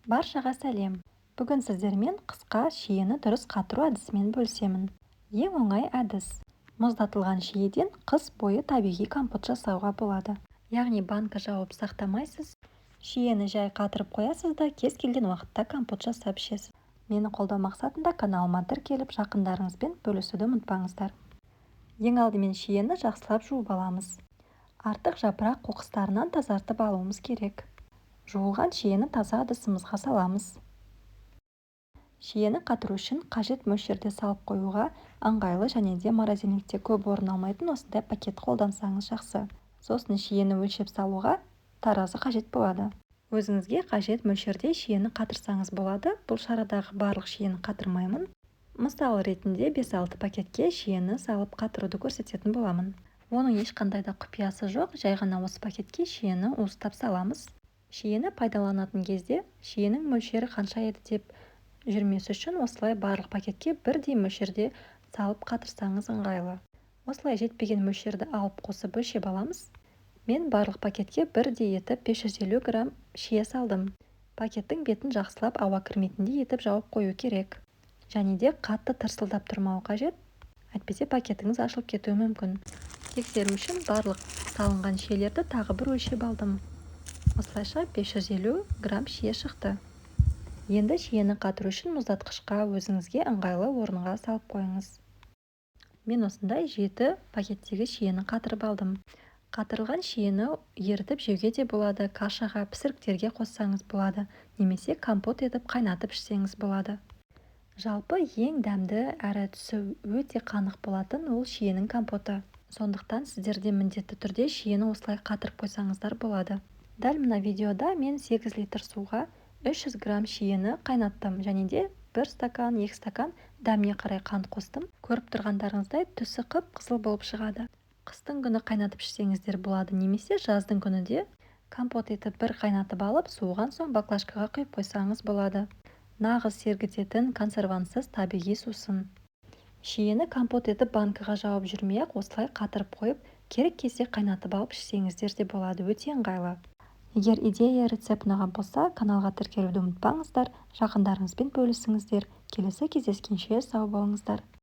Баршаға сәлем. Бүгін сіздермен қысқа шиені дұрыс қатыру әдісімен бөлісемін. Ең оңай әдіс. Мұздатылған шиеден қыс бойы табиғи компот жасауға болады. Яғни банка жауып сақтамайсыз, шиені жай қатырып қоясыз да кез келген уақытта компот жасап ішесіз. Мені қолдау мақсатында каналыма тіркеліп, жақындарыңызбен бөлісуді ұмытпаңыздар. Ең алдымен шиені жақсылап жуып аламыз. Артық жапырақ қоқыстарынан тазартып алуымыз керек. Жуылған шиені таза ыдысымызға саламыз. Шиені қатыру үшін қажет мөлшерде салып қоюға ыңғайлы және де морозильникте көп орын алмайтын осындай пакет қолдансаңыз жақсы. Сосын шиені өлшеп салуға таразы қажет болады. Өзіңізге қажет мөлшерде шиені қатырсаңыз болады. Бұл шарадағы барлық шиені қатырмаймын. Мысал ретінде 5-6 пакетке шиені салып қатыруды көрсететін боламын. Оның ешқандай да құпиясы жоқ, жай ғана осы пакетке шиені уыстап саламыз. Шиені пайдаланатын кезде шиенің мөлшері қанша еді деп жүрмес үшін осылай барлық пакетке бірдей мөлшерде салып қатырсаңыз ыңғайлы. Осылай жетпеген мөлшерді алып қосып өлшеп аламыз. Мен барлық пакетке бірдей етіп 550 грамм шие салдым. Пакеттің бетін жақсылап ауа кірмейтіндей етіп жауып қою керек. Және де қатты тырсылдап тұрмау қажет, әйтпесе пакетіңіз ашылып кетуі мүмкін. Тексеру үшін барлық салынған шиелерді тағы бір өлшеп алдым. Осылайша 550 грамм шие шықты. Енді шиені қатыру үшін мұздатқышқа өзіңізге ыңғайлы орынға салып қойыңыз. Мен осындай 7 пакеттегі шиені қатырып алдым. Қатырылған шиені ерітіп жеуге де болады, кашаға, пісіріктерге қоссаңыз болады, немесе компот етіп қайнатып ішсеңіз болады. Жалпы ең дәмді әрі түсі өте қанық болатын ол шиенің компоты. Сондықтан сіздерде міндетті түрде шиені осылай қатырып қойсаңыздар болады. Дәл мына видеода мен 8 литр суға 300 грамм шиені қайнаттым және де 1 стакан, 2 стакан дәміне қарай қант қостым. Көріп тұрғандарыңыздай түсі қып-қызыл болып шығады. Қыстың күні қайнатып ішсеңіздер болады, немесе жаздың күні де компот етіп бір қайнатып алып, суыған соң баклажкаға құйып қойсаңыз болады. Нағыз сергітетін консервансыз табиғи сусын. Шиені компот етіп банкаға жауып жүрмей-ақ осылай қатырып қойып, керек кезде қайнатып алып ішсеңіздер де болады, өте ыңғайлы. Егер идея, рецепт ұнаған болса, каналға тіркелуді ұмытпаңыздар, жақындарыңызбен бөлісіңіздер. Келесі кездескенше сау болыңыздар.